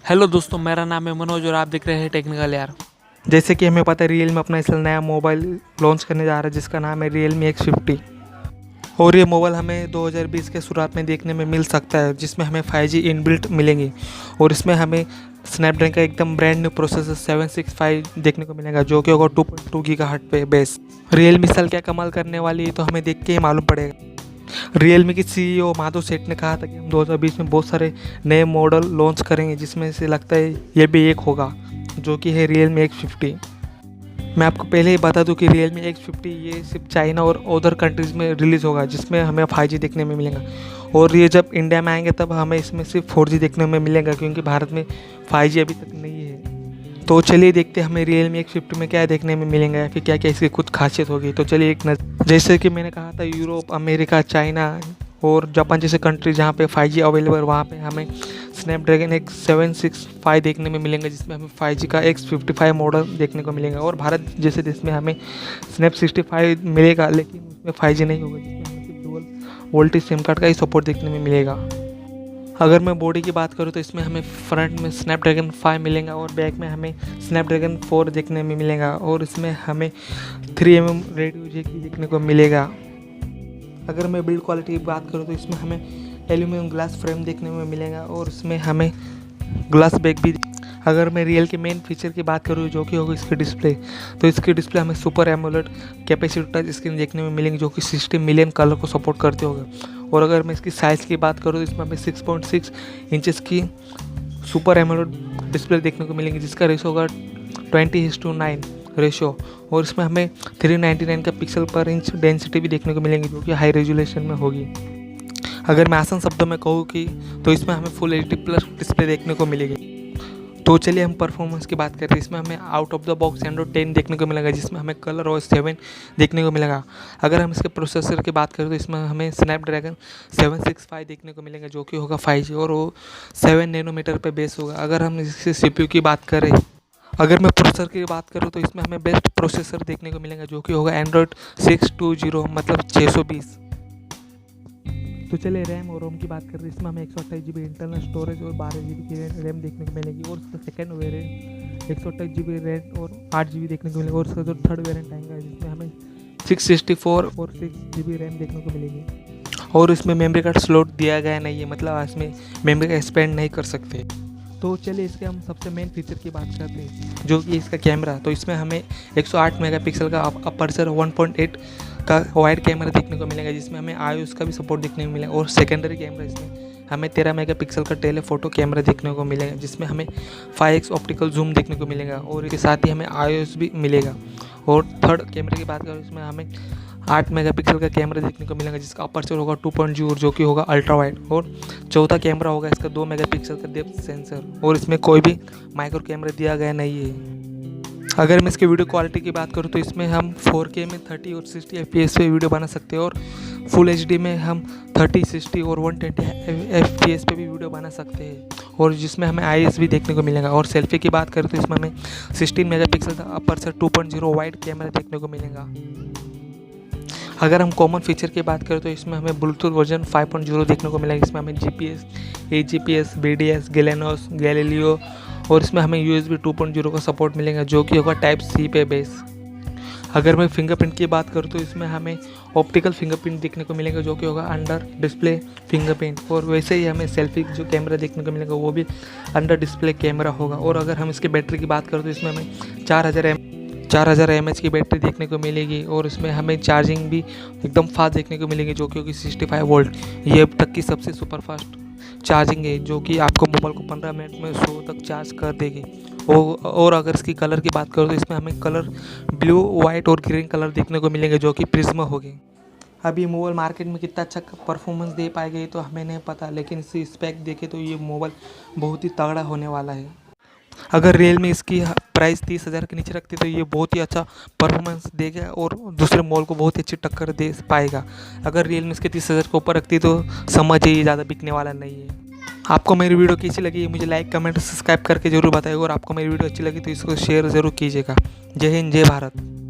Hello दोस्तों, मेरा नाम है मनोज और आप देख रहे हैं टेक्निकल यार। जैसे कि हमें पता है रियलमी अपना इस साल नया मोबाइल लॉन्च करने जा रहा है जिसका नाम है रियलमी X50। और ये मोबाइल हमें 2020 के शुरुआत में देखने में मिल सकता है, जिसमें हमें 5G इनबिल्ट मिलेंगी और इसमें हमें स्नैपड्रैगन का एकदम ब्रांड न्यू प्रोसेसर 765 देखने को मिलेगा, जो कि होगा 2.2 गीगाहर्ट्ज पे बेस। रियलमी साल क्या कमाल करने वाली है तो हमें देख के ही मालूम पड़ेगा। रियलमी की CEO माधव सेठ ने कहा था कि हम 2020 में बहुत सारे नए मॉडल लॉन्च करेंगे, जिसमें से लगता है ये भी एक होगा, जो कि है रियलमी X50। मैं आपको पहले ही बता दूं कि रियलमी X50 ये सिर्फ चाइना और अदर कंट्रीज़ में रिलीज़ होगा, जिसमें हमें 5G देखने में मिलेगा। और ये जब इंडिया में आएंगे तब हमें इसमें सिर्फ 4G देखने में मिलेगा, क्योंकि भारत में 5G अभी तक नहीं है। तो चलिए देखते हैं हमें रियलमी X50 में क्या देखने में मिलेंगे या फिर क्या क्या इसकी कुछ खासियत होगी। तो चलिए एक नज़र, जैसे कि मैंने कहा था यूरोप, अमेरिका, चाइना और जापान जैसे कंट्री जहाँ पे 5G अवेलेबल, वहाँ पे हमें स्नैपड्रैगन X765 देखने में मिलेंगे, जिसमें हमें 5G का X55 मॉडल देखने को मिलेगा। और भारत जैसे देश में हमें स्नैप 65 मिलेगा, लेकिन उसमें 5G नहीं होगा, जिसमें हमें सिर्फ डुअल वोल्टेज सिम कार्ड का ही सपोर्ट देखने में मिलेगा। अगर मैं बॉडी की बात करूँ तो इसमें हमें फ्रंट में स्नैपड्रैगन 5 मिलेगा और बैक में हमें स्नैपड्रैगन 4 देखने में मिलेगा। और इसमें हमें 3mm रेडियो जैक भी देखने को मिलेगा। अगर मैं बिल्ड क्वालिटी की बात करूँ तो इसमें हमें एल्यूमिनियम ग्लास फ्रेम देखने में मिलेगा और इसमें हमें ग्लास बैक भी। अगर मैं रियल के मेन फीचर की बात करूँ जो कि होगी इसकी डिस्प्ले, तो इसकी डिस्प्ले हमें super AMOLED capacitive touch screen देखने में मिलेंगी, जो कि 60 मिलियन कलर को सपोर्ट करते होगा। और अगर मैं इसकी साइज़ की बात करूँ तो इसमें हमें 6.6 इंचेस की सुपर एमोलेड डिस्प्ले देखने को मिलेंगी, जिसका रेशो होगा 20:9 रेशो। और इसमें हमें 399 का पिक्सल पर इंच डेंसिटी भी देखने को मिलेंगी, जो कि हाई रेजोल्यूशन में होगी। अगर मैं आसान शब्दों में कहूँ कि तो इसमें हमें फुल HD+ डिस्प्ले देखने को मिलेगी। तो चलिए हम परफॉर्मेंस की बात करें। इसमें हमें out of the box Android 10 देखने को मिलेगा, जिसमें हमें कलर OS 7 देखने को मिलेगा। अगर हम इसके प्रोसेसर की बात करें तो इसमें हमें स्नैपड्रैगन 765 देखने को मिलेगा, जो कि होगा 5G और वो 7 नैनोमीटर पे बेस होगा। अगर हम इसके CPU की बात करें, अगर मैं प्रोसेसर की बात करूँ तो इसमें हमें बेस्ट प्रोसेसर देखने को मिलेगा, जो कि होगा एंड्रॉइड 620 मतलब 620। तो चलिए रैम और रोम की बात करें, इसमें हमें 128GB इंटरनल स्टोरेज और 12GB की रैम देखने को मिलेगी। और उसका सेकंड वेरिएंट 128GB रैम और 8GB देखने को मिलेगा। और उसका जो थर्ड वेरिएंट आएगा जिसमें हमें 664 और 6GB रैम देखने को मिलेगी। और इसमें मेमोरी कार्ड स्लॉट दिया गया नहीं है, मतलब इसमें मेमोरी का एक्सपेंड नहीं कर सकते। तो चलिए इसके हम सबसे मेन फीचर की बात करते हैं, जो कि इसका कैमरा। तो इसमें हमें 108 मेगापिक्सल का अपर्चर 1.8 का वाइड कैमरा देखने को मिलेगा, जिसमें हमें iOS का भी सपोर्ट देखने को मिलेगा। और सेकेंडरी कैमरा इसमें हमें 13 मेगापिक्सल का टेलीफोटो कैमरा देखने को मिलेगा, जिसमें हमें 5x ऑप्टिकल जूम देखने को मिलेगा। और इसके साथ ही हमें iOS भी मिलेगा। और थर्ड कैमरे की बात करें, इसमें हमें 8 मेगापिक्सल का कैमरा देखने को मिलेगा, जिसका अपर्चर होगा 2.0 जो कि होगा अल्ट्रा वाइड। और चौथा कैमरा होगा इसका 2 मेगापिक्सल का डेप्थ सेंसर, और इसमें कोई भी माइक्रो कैमरा दिया गया नहीं है। अगर मैं इसकी वीडियो क्वालिटी की बात करूँ तो इसमें हम 4K में 30 और 60 FPS पे वीडियो बना सकते हैं, और फुल HD में हम 30, 60 और 120 FPS पे भी वीडियो बना सकते हैं। और जिसमें हमें IS भी देखने को मिलेगा। और सेल्फी की बात करें तो इसमें हमें 16 मेगापिक्सल का अपर्चर 2.0 वाइड कैमरा देखने को मिलेगा। अगर हम कॉमन फीचर की बात करें तो इसमें हमें ब्लूटूथ वर्जन 5.0 देखने को मिलेगा। इसमें हमें GPS, AGPS, BDS, GLONASS, Galileo और इसमें हमें USB 2.0 का सपोर्ट मिलेगा, जो कि होगा Type-C पे बेस। अगर मैं फिंगरप्रिंट की बात करूँ तो इसमें हमें ऑप्टिकल फिंगरप्रिंट देखने को मिलेगा, जो कि होगा अंडर डिस्प्ले फिंगरप्रिंट। और वैसे ही हमें सेल्फी जो कैमरा देखने को मिलेगा वो भी अंडर डिस्प्ले कैमरा होगा। और अगर हम इसकी बैटरी की बात करें तो इसमें हमें 4000 mAh की बैटरी देखने को मिलेगी। और इसमें हमें चार्जिंग भी एकदम फास्ट देखने को मिलेगी, जो कि होगी 65 वोल्ट। ये अब तक की सबसे सुपर फास्ट चार्जिंग है, जो कि आपको मोबाइल को 15 मिनट में 100 तक चार्ज कर देगी। और अगर इसकी कलर की बात करो तो इसमें हमें कलर ब्लू, वाइट और ग्रीन कलर देखने को मिलेंगे, जो कि प्रिज्मा होगी। अभी मोबाइल मार्केट में कितना अच्छा परफॉर्मेंस दे पाएगा ये तो हमें नहीं पता, लेकिन इसकी स्पेक देखे तो ये मोबाइल बहुत ही तगड़ा होने वाला है। अगर रियलमी इसकी प्राइस 30,000 के नीचे रखती तो ये बहुत ही अच्छा परफॉर्मेंस देगा और दूसरे मॉडल को बहुत ही अच्छी टक्कर दे पाएगा। अगर रियलमी इसके 30,000 के ऊपर रखती तो समझिए ये ज़्यादा बिकने वाला नहीं है। आपको मेरी वीडियो कैसी लगी मुझे लाइक, कमेंट, सब्सक्राइब करके जरूर बताइएगा। और आपको मेरी वीडियो अच्छी लगी तो इसको शेयर ज़रूर कीजिएगा। जय हिंद, जय भारत।